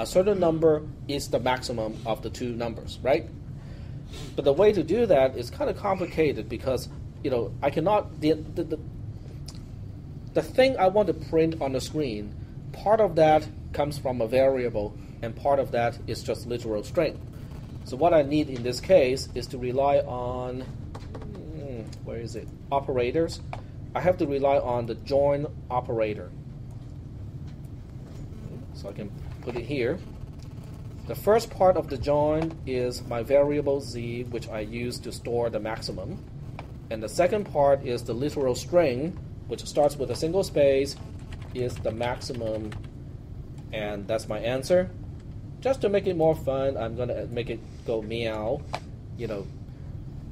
a certain number is the maximum of the two numbers, right? But the way to do that is kind of complicated because, I cannot, the thing I want to print on the screen, part of that comes from a variable and part of that is just literal string. So what I need in this case is to rely on, where is it? Operators. I have to rely on the join operator. So I can put it here. The first part of the join is my variable z, which I use to store the maximum. And the second part is the literal string, which starts with a single space, is the maximum. And that's my answer. Just to make it more fun, I'm going to make it go meow,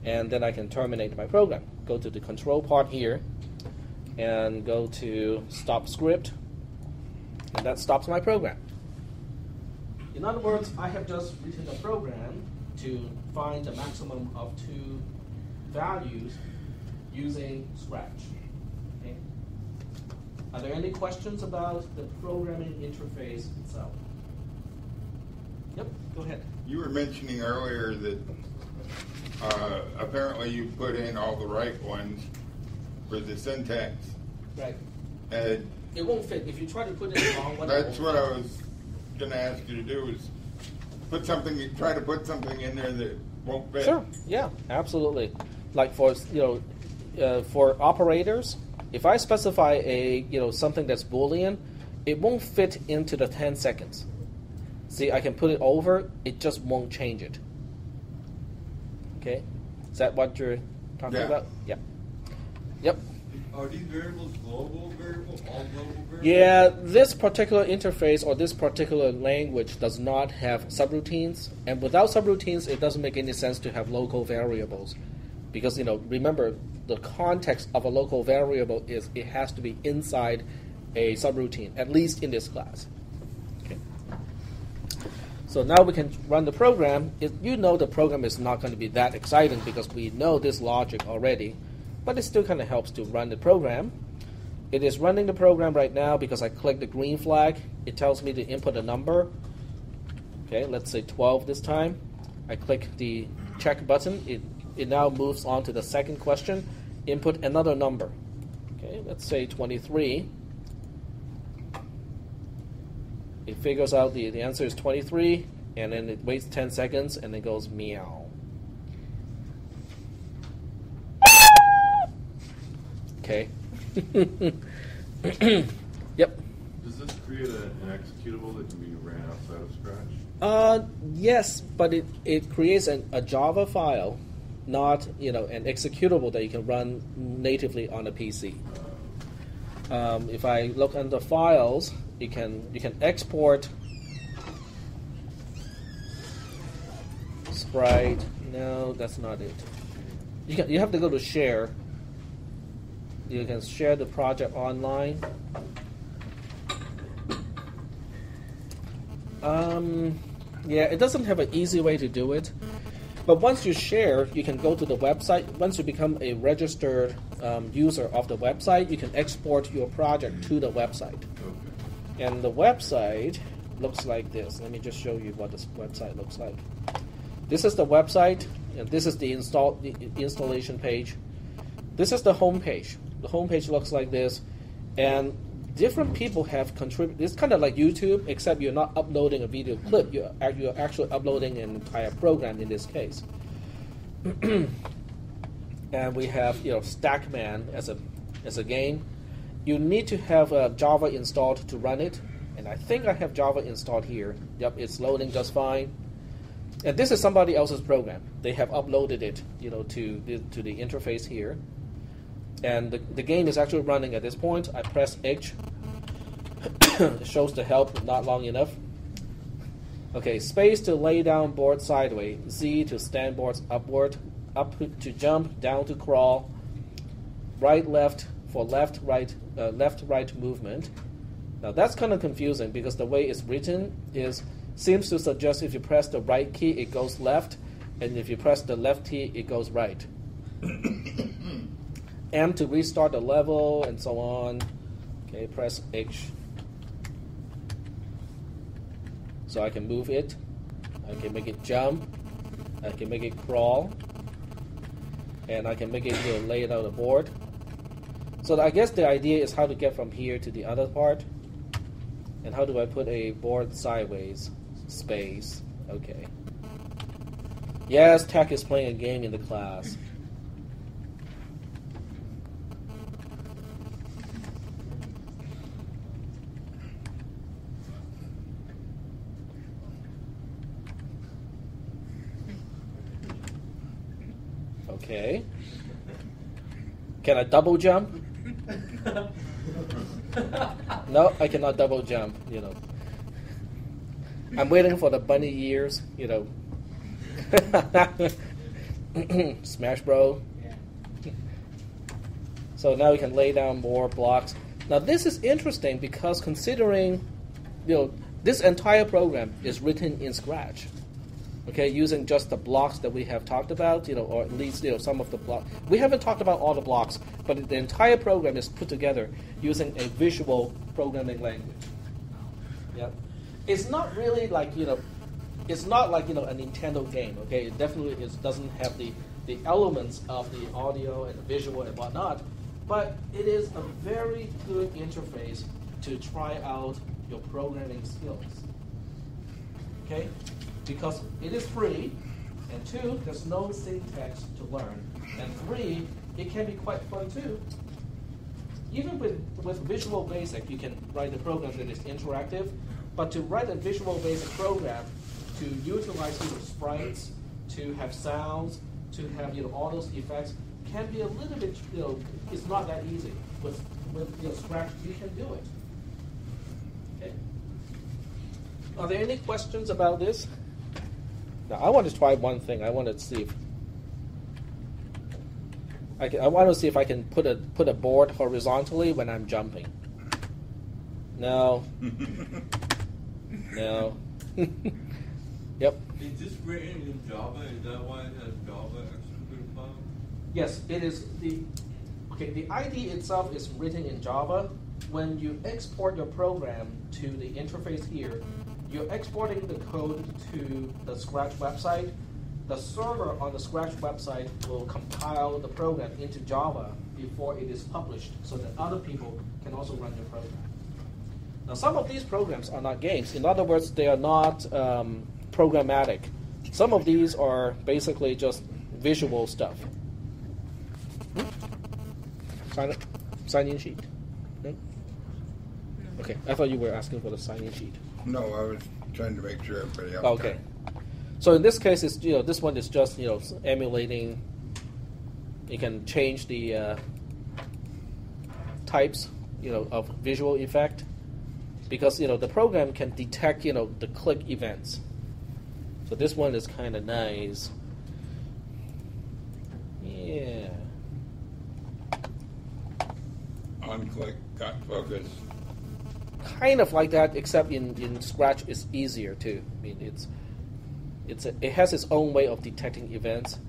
and then I can terminate my program. Go to the control part here, and go to stop script, and that stops my program. In other words, I have just written a program to find the maximum of two values using Scratch. Okay. Are there any questions about the programming interface itself? Yep, go ahead. You were mentioning earlier that apparently you put in all the right ones for the syntax. Right. It won't fit. If you try to put in the wrong one, that's what I was going to ask you to do is try to put something in there that won't fit. Sure. Yeah, absolutely. Like for for operators, if I specify something that's Boolean, it won't fit into the 10 seconds. See, I can put it over, it just won't change it. Okay? Is that what you're talking about? Yeah. Yep. Are these variables global variables, all global variables? Yeah, this particular interface or this particular language does not have subroutines. And without subroutines, it doesn't make any sense to have local variables. Because, remember, the context of a local variable is it has to be inside a subroutine, at least in this class. So now we can run the program. The program is not going to be that exciting because we know this logic already, but it still kind of helps to run the program. It is running the program right now because I click the green flag. It tells me to input a number. Okay, let's say 12 this time. I click the check button. It now moves on to the second question. Input another number. Okay, let's say 23. It figures out the answer is 23, and then it waits 10 seconds, and it goes meow. Okay. Yep. Does this create an executable that can be ran outside of Scratch? Yes, but it creates a Java file, not an executable that you can run natively on a PC. If I look under files, you can export sprite. No, that's not it. You have to go to share. You can share the project online. Yeah, it doesn't have an easy way to do it. But once you share, you can go to the website. Once you become a registered user of the website, you can export your project to the website. Okay. And the website looks like this. Let me just show you what this website looks like. This is the website, and this is the installation page. This is the home page. The home page looks like this, and different people have contributed. It's kind of like YouTube, except you're not uploading a video clip. You're actually uploading an entire program in this case. And we have Stackman as a game. You need to have Java installed to run it, and I think I have Java installed here. Yep, it's loading just fine. And this is somebody else's program. They have uploaded it, to the interface here. And the game is actually running at this point. I press H. It shows the help not long enough. Okay, space to lay down board sideways, Z to stand boards upward, up to jump, down to crawl, right left for left right movement. Now that's kind of confusing because the way it's written seems to suggest if you press the right key it goes left, and if you press the left key it goes right. M to restart the level, and so on. Okay, press H. So I can move it, I can make it jump, I can make it crawl, and I can make it lay it on the board. So I guess the idea is how to get from here to the other part. And how do I put a board sideways? Space. Okay. Yes, Tech is playing a game in the class. Okay. Can I double jump? No, I cannot double jump, I'm waiting for the bunny ears, Smash Bro. So now we can lay down more blocks. Now this is interesting because considering, this entire program is written in Scratch. Okay, using just the blocks that we have talked about, or at least some of the blocks. We haven't talked about all the blocks, but the entire program is put together using a visual programming language. Yeah, it's not really like it's not like a Nintendo game. Okay, it definitely doesn't have the elements of the audio and the visual and whatnot, but it is a very good interface to try out your programming skills. Okay. Because it is free, and 2, there's no syntax to learn, and 3, it can be quite fun too. Even with Visual Basic, you can write a program that is interactive, but to write a Visual Basic program to utilize sprites, to have sounds, to have all those effects can be a little bit it's not that easy. With Scratch, you can do it. Okay. Are there any questions about this? Now, I want to try one thing. I want to see if I want to see if I can put a board horizontally when I'm jumping. No. No. Yep. Is this written in Java? Is that why it has Java executable file? Yes, it is. The ID itself is written in Java. When you export your program to the interface here, you're exporting the code to the Scratch website. The server on the Scratch website will compile the program into Java before it is published so that other people can also run your program. Now, some of these programs are not games. In other words, they are not programmatic. Some of these are basically just visual stuff. Sign-in sheet? No? Okay, I thought you were asking for the sign-in sheet. No, I was trying to make sure everybody else. Okay. So in this case, it's this one is just emulating. You can change the types of visual effect because the program can detect the click events. So this one is kind of nice. Yeah. On click, got focus. Kind of like that, except in Scratch it's easier too. I mean, it has its own way of detecting events.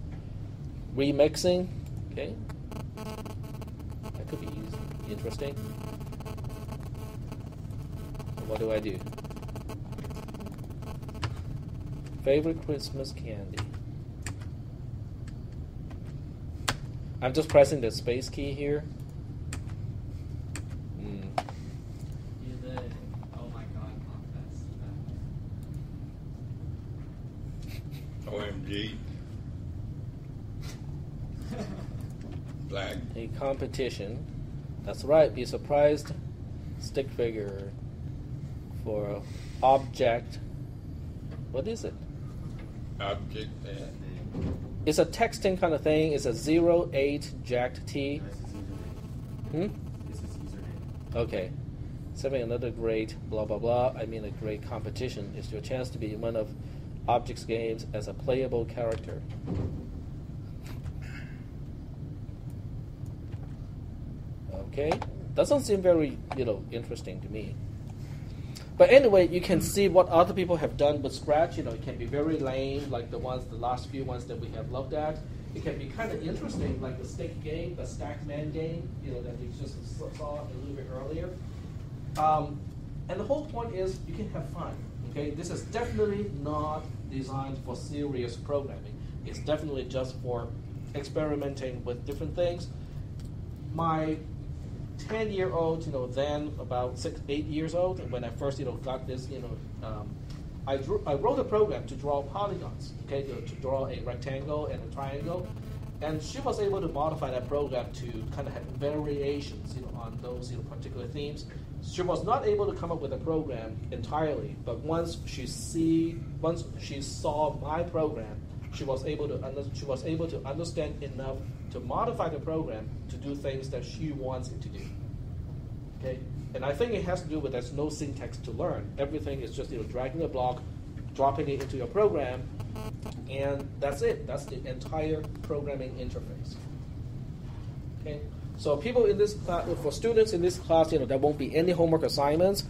Remixing, okay, that could be interesting. What do I do? Favorite Christmas candy. I'm just pressing the space key here. OMG. Flag. A competition. That's right. Be surprised. Stick figure for object. What is it? Object. It's a texting kind of thing. It's a 08 jacked T. This is username. Okay. Serving another great blah blah blah. I mean, a great competition is your chance to be in one of Objects games as a playable character. Okay, doesn't seem very interesting to me. But anyway, you can see what other people have done with Scratch. It can be very lame, like the last few ones that we have looked at. It can be kind of interesting, like the stick game, the Stackman game, that we just saw a little bit earlier. And the whole point is you can have fun. Okay, this is definitely not designed for serious programming. It's definitely just for experimenting with different things. My 10-year-old, then about 8 years old, when I first, got this, I wrote a program to draw polygons, okay, to draw a rectangle and a triangle, and she was able to modify that program to kind of have variations, on those, particular themes. She was not able to come up with a program entirely, but once she saw my program, she was able to understand enough to modify the program to do things that she wants it to do. Okay, and I think it has to do with there's no syntax to learn. Everything is just dragging a block, dropping it into your program, and that's it. That's the entire programming interface. Okay, so people in this class, for students in this class, there won't be any homework assignments.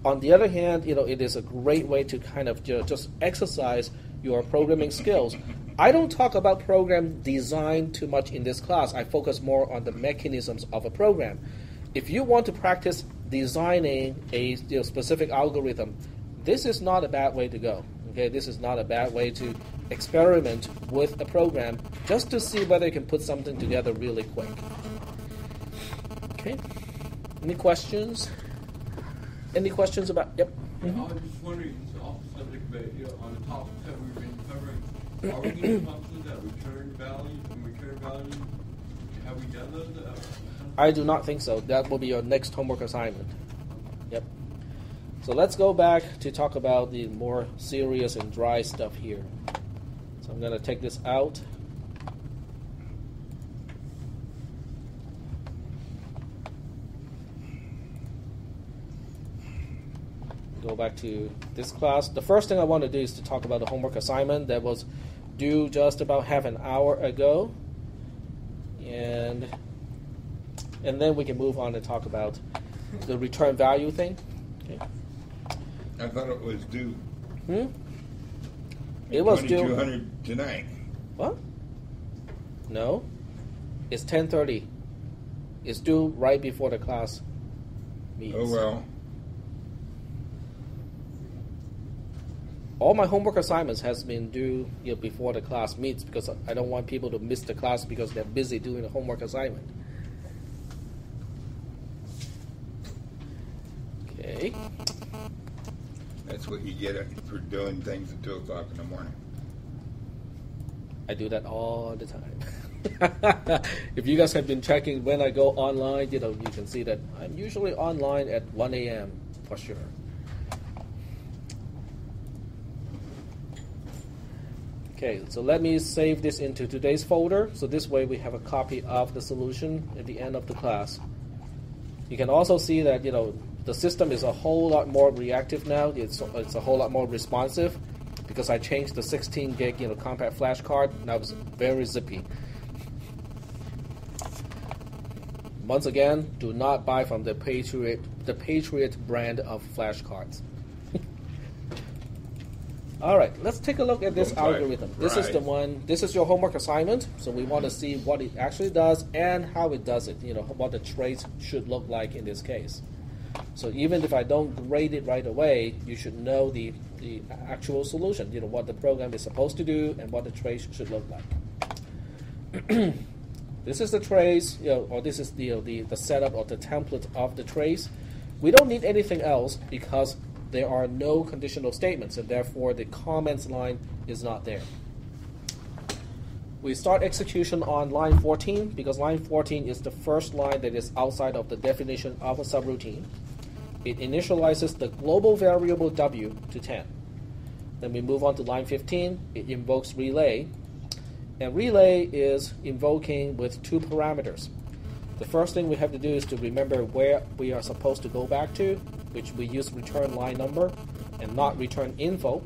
On the other hand, it is a great way to kind of just exercise your programming skills. I don't talk about program design too much in this class. I focus more on the mechanisms of a program. If you want to practice designing a specific algorithm, this is not a bad way to go. Okay, this is not a bad way to experiment with a program just to see whether you can put something together really quick. Okay, any questions? Any questions about? Yep. Mm-hmm. I was just wondering, off the subject, but on the topics that we've been covering, are we going to functions that return values and return values? Have we done those? I do not think so. That will be your next homework assignment. Yep. So let's go back to talk about the more serious and dry stuff here. So I'm going to take this out. Go back to this class. The first thing I want to do is to talk about the homework assignment that was due just about half an hour ago. And then we can move on and talk about the return value thing. Okay. I thought it was due. It was due. 2200 tonight. What? No. It's 10:30. It's due right before the class meets. Oh well. All my homework assignments has been due before the class meets because I don't want people to miss the class because they're busy doing a homework assignment. Okay. That's what you get for doing things at 2 o'clock in the morning. I do that all the time. If you guys have been checking when I go online, you can see that I'm usually online at 1 a.m. for sure. Okay, so let me save this into today's folder. So this way we have a copy of the solution at the end of the class. You can also see that, the system is a whole lot more reactive now. It's a whole lot more responsive because I changed the 16 gig, compact flash card. Now it's very zippy. Once again, do not buy from the Patriot brand of flash cards. All right, let's take a look at this algorithm. This is the one. This is your homework assignment. So we want to see what it actually does and how it does it. What the trace should look like in this case. So even if I don't grade it right away, you should know the actual solution. What the program is supposed to do and what the trace should look like. This is the trace, or this is the setup or the template of the trace. We don't need anything else because there are no conditional statements, and therefore the comments line is not there. We start execution on line 14 because line 14 is the first line that is outside of the definition of a subroutine. It initializes the global variable w to 10. Then we move on to line 15. It invokes relay. And relay is invoking with two parameters. The first thing we have to do is to remember where we are supposed to go back to, which we use return line number and not return info.